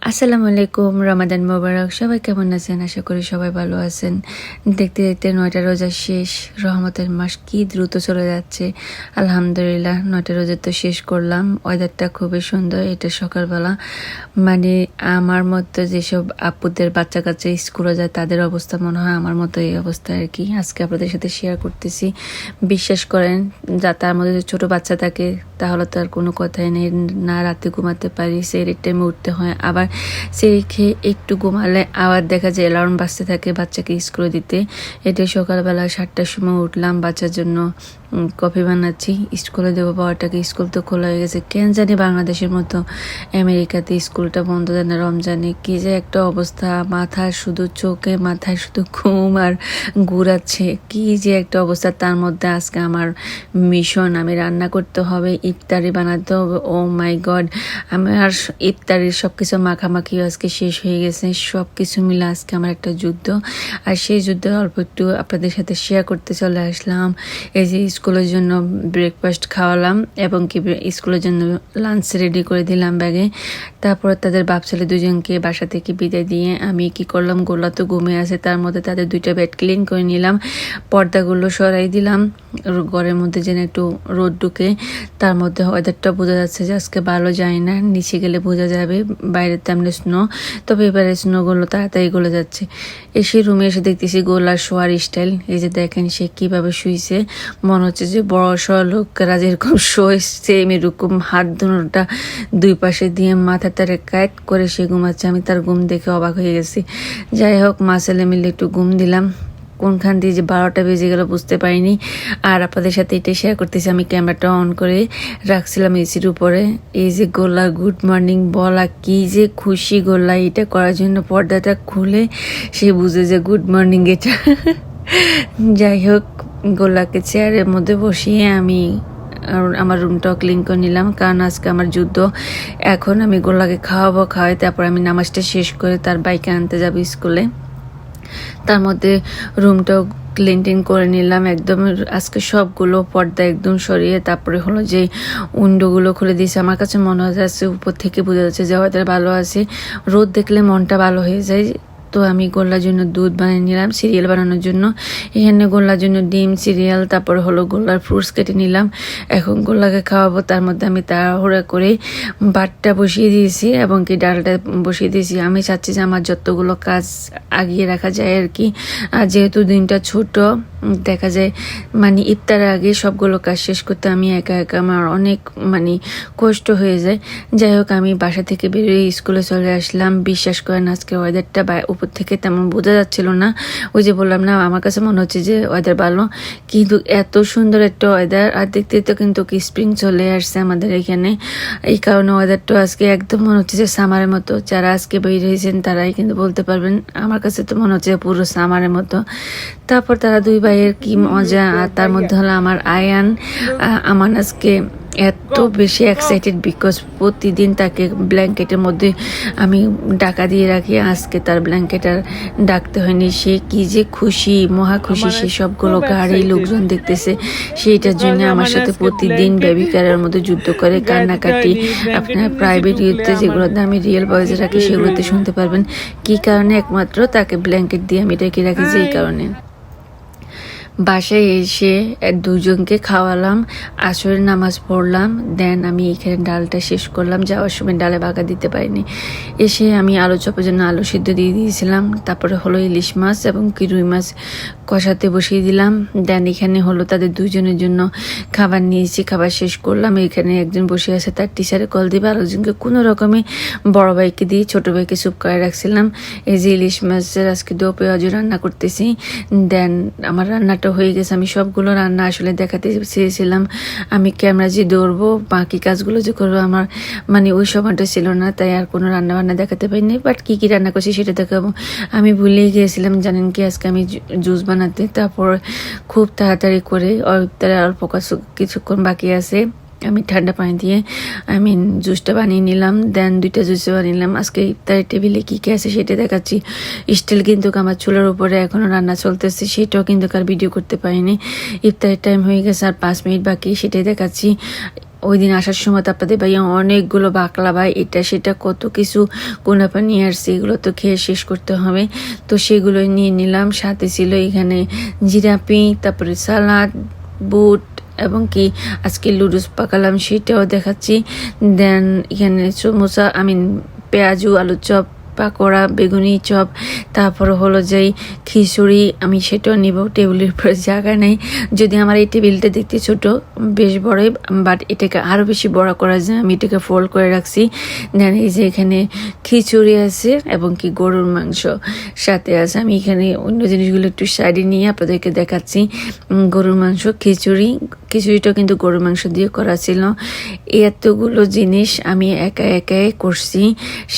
আসসালামু আলাইকুম, রমাদান মোবারক। সবাই কেমন আছেন? আশা করি সবাই ভালো আছেন। দেখতে দেখতে 9টা রোজা শেষ। রহমতের মাস কি দ্রুত চলে যাচ্ছে। আলহামদুলিল্লাহ 9টা রোজা তো শেষ করলাম। ওয়েদারটা খুবই সুন্দর। এটা সকালবেলা মানে আমার মতো যেসব আপুদের বাচ্চা কাচ্চা স্কুলে যায় তাদের অবস্থা মনে হয় আমার মতো এই অবস্থা আর কি। আজকে আপনাদের সাথে শেয়ার করতেছি। বিশ্বাস করেন, তার মধ্যে যদি ছোটো বাচ্চা থাকে তাহলে তো আর কোনো কথাই নেই, না রাতে ঘুমাতে পারি, সেই টাইমে উঠতে হয়। আবার সেই খেয়ে একটু ঘুমালে আবার দেখা যায় অ্যালার্ম বাজতে থাকে বাচ্চাকে স্কুলে দিতে। এটা সকালবেলা 7টার সময় উঠলাম, বাচ্চার জন্য কফি বানাচ্ছি, স্কুলে দেবো। বাবাটাকে স্কুল তো খোলা হয়ে গেছে। কেন জানি বাংলাদেশের মতো আমেরিকাতে স্কুলটা বন্ধ দেয় না রমজানে। কি যে একটা অবস্থা, মাথায় শুধু চোখে মাথায় শুধু ঘুম আর ঘুরাচ্ছে, কি যে একটা অবস্থা। তার মধ্যে আজকে আমার মিশন, আমি রান্না করতে হবে, ইফতারি বানাতে হবে। ও মাই গড, আমি আর ইফতারির সব কিছু মাখামাখি আজকে শেষ হয়ে গেছে। সব কিছু মিলে আজকে আমার একটা যুদ্ধ, আর সেই যুদ্ধে অল্প একটু আপনাদের সাথে শেয়ার করতে চলে আসলাম। এই যে স্কুলের জন্য ব্রেকফাস্ট খাওয়ালাম এবং কি স্কুলের জন্য লাঞ্চ রেডি করে দিলাম ব্যাগে। তারপর তাদের বাপ ছেলে দুজনকে বাসা থেকে বিদায় দিয়ে আমি কি করলাম, গোলা তো ঘুমিয়ে আছে, তার মধ্যে তাদের 2টা বেড ক্লিন করে নিলাম, পর্দাগুলো সরাই দিলাম ঘরের মধ্যে যেন একটু রোদ ঢুকে। তার মধ্যে ওয়েদারটা বোঝা যাচ্ছে যে আজকে ভালো যায় না, নিচে গেলে বোঝা যাবে। বাইরে তেমনি স্নো, তবে এবারে স্নোগুলো তাড়াতাড়ি গলে যাচ্ছে। এসে রুমে এসে দেখতেছি গোলার শোয়ার স্টাইল। এই যে দেখেন সে কিভাবে শুইছে, মনে হচ্ছে যে বড় সড় লোকেরা যেরকম শোয় সেম এরকম হাত দুটোটা দুই পাশে দিয়ে মাথা তারে কাট করে সে ঘুমাচ্ছে। আমি তার ঘুম দেখে অবাক হয়ে গেছি। যাই হোক, মা ছেলে মিলে একটু ঘুম দিলাম। কোনখান দিয়ে যে 12টা বেজে গেল বুঝতে পারিনি। আর আপনাদের সাথে এটা শেয়ার করতেছি, আমি ক্যামেরাটা অন করে রাখছিলাম এসির উপরে। এই যে গোলা গুড মর্নিং বলা, কি যে খুশি গোলা এটা করার জন্য। পর্দাটা খুলে সে বুঝে যে গুড মর্নিং এটা। যাই হোক, গোলাকে চেয়ারের মধ্যে বসিয়ে আমি আমার রুমটাও ক্লিন করে নিলাম, কারণ আজকে আমার যুদ্ধ। এখন আমি গোলাকে খাওয়াই, তারপর আমি নামাজটা শেষ করে তার বাইকে আনতে যাবো স্কুলে। তার মধ্যে রুমটাও ক্লিন করে নিলাম একদম। আজকে সবগুলো পর্দা একদম সরিয়ে তারপরে হলো যে উইন্ডোগুলো খুলে দিয়েছে। আমার কাছে মনে হচ্ছে উপর থেকে বোঝা যাচ্ছে যে ওদের ভালো আছে। রোদ দেখলে মনটা ভালো হয়ে যায়। তো আমি গোল্লার জন্য দুধ বানিয়ে নিলাম সিরিয়াল বানানোর জন্য। এখানে গোল্লার জন্য ডিম, সিরিয়াল, তারপর হলো গোল্লার ফ্রুটস কেটে নিলাম। এখন গোল্লাকে খাওয়াবো। তার মধ্যে আমি তাড়াহুড়া করে ভাতটা বসিয়ে দিয়েছি এবং কি ডালটা বসিয়ে দিয়েছি। আমি চাচ্ছি যে আমার যতগুলো কাজ আগিয়ে রাখা যায় আর কি। আর যেহেতু দিনটা ছোট, দেখা যায় মানে ইফতারের আগে সবগুলো কাজ শেষ করতে আমি একা আমার অনেক কষ্ট হয়ে যায়। যাই হোক, আমি বাসা থেকে বেরিয়ে স্কুলে চলে আসলাম। বিশ্বাস করেন আজকে ওয়েদারটা উপর থেকে তেমন বোঝা যাচ্ছিল না। ওই যে বললাম না, আমার কাছে মনে হচ্ছে যে ওয়েদার ভালো, কিন্তু এত সুন্দর একটা ওয়েদার। আর দেখতে তো কিন্তু কি স্প্রিং চলে আসছে আমাদের এখানে। এই কারণে ওয়েদারটা আজকে একদম মনে হচ্ছে যে সামারের মতো। যারা আজকে বের হয়েছেন তারাই কিন্তু বলতে পারবেন। আমার কাছে তো মনে হচ্ছে পুরো সামারের মতো। তারপর তারা দুই ভাইয়ের কি মজা। আর তার মধ্যে হলো আমার আয়ান। আমার আজকে এত বেশি এক্সাইটেড, বিকজ প্রতিদিন তাকে ব্ল্যাঙ্কেটের মধ্যে আমি ডাকা দিয়ে রাখি। আজকে তার ব্ল্যাঙ্কেট আর ডাকতে হয়নি। সে কি যে খুশি, মহা খুশি। সে সবগুলো গাড়ি লোকজন দেখতেছে, সেইটার জন্য আমার সাথে প্রতিদিন বেবি কারের মধ্যে যুদ্ধ করে, কান্নাকাটি। আপনার প্রাইভেট ইউতে যেগুলোতে আমি রিয়েল ভয়েসে রাখি সেগুলোতে শুনতে পারবেন। কি কারণে? একমাত্র তাকে ব্ল্যাঙ্কেট দিয়ে আমি ডেকে রাখি, যেই কারণে। বাসায় এসে দুজনকে খাওয়ালাম, আসরের নামাজ পড়লাম, দেন আমি এখানে ডালটা শেষ করলাম। যাওয়ার সময় ডালে বাগা দিতে পারিনি। এসে আমি আলু চপের জন্য আলু সিদ্ধ দিয়ে দিয়েছিলাম। তারপরে হলো ইলিশ মাছ এবং কি রুই মাছ কষাতে বসিয়ে দিলাম। দেন এখানে হলো তাদের দুজনের জন্য খাবার নিয়েছি, খাবার শেষ করলাম। এখানে একজন বসে আছে, তার টিচারে কল দিবে, আরেকজনকে কোনো রকমে বড় ভাইকে দিয়ে ছোট ভাইকে স্যুপ করে রাখছিলাম। এই যে ইলিশ মাছের আজকে দো পেঁয়াজ রান্না করতেছি। দেন আমার রান্নাটা হয়ে গেছে। আমি সবগুলো রান্না আসলে দেখাতে চেয়েছিলাম। আমি ক্যামেরা যে ধরবো, বাকি কাজগুলো যে করবো, আমার ওই সময়টা ছিল না, তাই আর কোনো রান্না বান্না দেখাতে পারিনি। বাট কি রান্না করছি সেটা দেখাবো। আমি ভুলেই গিয়েছিলাম, জানেন কি, আজকে আমি জুস বানাতে। তারপর খুব তাড়াতাড়ি করে অল্প কিছুক্ষণ বাকি আছে, আমি ঠান্ডা পানি দিয়ে জুসটা বানিয়ে নিলাম। দেন 2টা জুস বানিয়ে নিলাম। আজকে ইফতারের টেবিলে কী কী আছে সেটা দেখাচ্ছি। স্টিল কিন্তু আমার চুলার উপরে এখনও রান্না চলতেছে, সেটাও কিন্তু আর ভিডিও করতে পারিনি। ইফতারের টাইম হয়ে গেছে, আর 5 মিনিট বাকি, সেটাই দেখাচ্ছি। ওই দিন আসার সময় তো আপনাদের ভাইয়া অনেকগুলো বাকলাভা এটা সেটা কত কিছু কোনাপা নিয়ে আসছে, এগুলো তো খেয়ে শেষ করতে হবে। তো সেগুলো নিয়ে নিলাম। সাথে ছিল এখানে জিলাপি, তারপরে সালাদ, বুট এবং কি আজকে লুডুস পাকালাম সেটাও দেখাচ্ছি। দেন এখানে সমোসা, পেঁয়াজু, আলুর চপ, পাকোড়া, বেগুনি চপ, তারপরে হলো যেই খিচুড়ি, আমি সেটাও নিব। টেবিলের উপরে জায়গা নেই, যদি আমার এই টেবিলটা দেখতে ছোট, বেশ বড়ই, বাট এটাকে আরও বেশি বড় করা যায়, আমি এটাকে ফোল্ড করে রাখছি। দেন এই যে এখানে খিচুড়ি আছে এবং কি গরুর মাংস সাথে আছে। আমি এখানে অন্য জিনিসগুলো একটু সাইডে নিয়ে আপনাদেরকে দেখাচ্ছি। গরুর মাংস, খিচুড়িটাও কিন্তু গরুর মাংস দিয়ে করা ছিল। এতগুলো জিনিস আমি একা একাই করছি।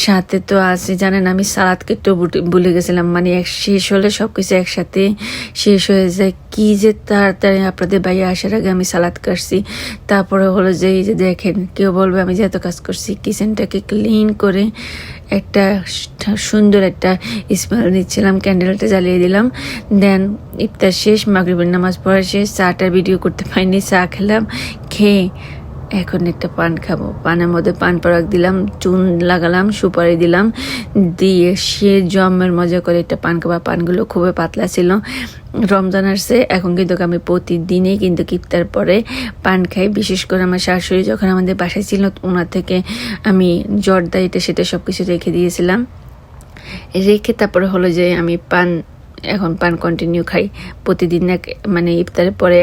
সাথে তো আছে জানেন, আমি সালাদ কেটেও ভুলে গেছিলাম, মানে শেষ হলে সব কিছু একসাথে শেষ হয়ে যায়। কি যে তাড়াতাড়ি আপনাদের বাইরে আসার আগে আমি সালাদ কাটছি। তারপরে হলো যে এই যে দেখেন, কেউ বলবে আমি যে এত কাজ করছি। কিচেনটাকে ক্লিন করে একটা সুন্দর একটা স্মেল নিচ্ছিলাম, ক্যান্ডেলটা জ্বালিয়ে দিলাম। দেন ইফতার শেষ, মাগরিবের নামাজ পড়া শেষ, চাটার ভিডিও করতে পারিনি, চা খেলাম। খেয়ে এখন একটা পান খাবো। পানের মধ্যে পান পরাগ দিলাম, চুন লাগালাম, সুপারি দিলাম, দিয়ে সে জমের মজা করে একটা পান খাবো। পানগুলো খুবই পাতলা ছিল। রমজান আসছে, এখন কিন্তু আমি প্রতিদিনই কিন্তু ইফতার পরে পান খাই। বিশেষ করে আমার শাশুড়ি যখন আমাদের বাসায় ছিল, ওনার থেকে আমি জর্দা এটা সেটা সব কিছু রেখে দিয়েছিলাম। রেখে তারপরে হলো যে আমি এখন পান কন্টিনিউ খাই প্রতিদিন, মানে ইফতারের পরে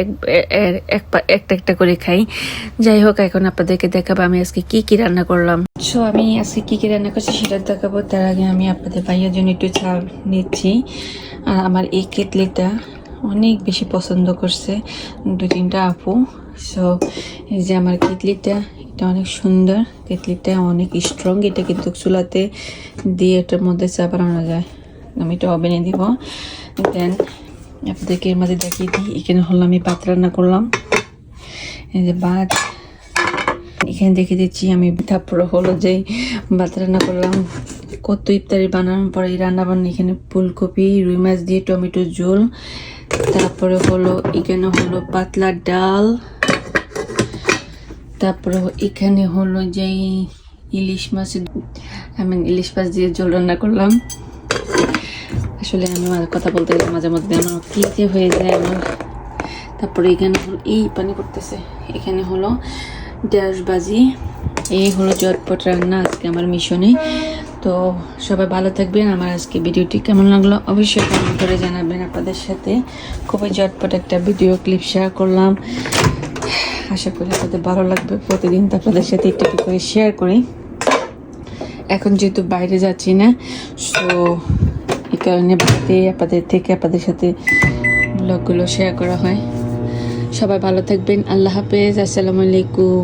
একটা একটা করে খাই। যাই হোক, এখন আপনাদেরকে দেখাবো আমি আজকে কি কি রান্না করলাম। সো আমি আজকে কি কি রান্না করছি সেটা দেখাবো। তার আগে আমি আপনাদের ভাইয়ের জন্য একটু চাল নিচ্ছি। আর আমার এই কেটলিটা অনেক বেশি পছন্দ করছে 2-3টা আপু। সো এই যে আমার কেটলিটা, এটা অনেক সুন্দর, কেটলিটা অনেক স্ট্রং। এটা কিন্তু চুলাতে দিয়ে এটার মধ্যে চা বানানো যায়। আমি এটা ওভেনে দিব। দেন আপনাদেরকে এর মধ্যে দেখিয়ে দিই, এখানে হলো আমি ভাত রান্না করলাম। এই যে ভাত এখানে দেখে দিচ্ছি আমি। তারপরে হলো যে ভাত রান্না করলাম। কত ইফতারি বানানোর পরে এই রান্না বান্না। এখানে ফুলকপি, রুই মাছ দিয়ে টমেটো ঝোল। তারপরে হলো এখানে হলো পাতলা ডাল। তারপরে এখানে হলো যে ইলিশ মাছ দিয়ে ঝোল রান্না করলাম। আসলে আমি কথা বলতে গেলে মাঝে মধ্যে আমার কি যে হয়ে যায় আমার। তারপরে এখানে হলো এই পানি করতেছে, এখানে হলো ঢেঁড়স ভাজি। এই হলো ঝটপট রান্না আজকে আমার মিশনে। তো সবাই ভালো থাকবেন। আমার আজকে ভিডিওটি কেমন লাগলো অবশ্যই কমেন্ট করে জানাবেন। আপনাদের সাথে খুবই ঝটপট একটা ভিডিও ক্লিপ শেয়ার করলাম, আশা করি আপনাদের ভালো লাগবে। প্রতিদিন তো আপনাদের সাথে একটু করে শেয়ার করি। এখন যেহেতু বাইরে যাচ্ছি না, সো এই কারণে বাড়িতে আপনাদের সাথে ব্লগগুলো শেয়ার করা হয়। সবাই ভালো থাকবেন। আল্লাহ হাফেজ, আসসালামু আলাইকুম।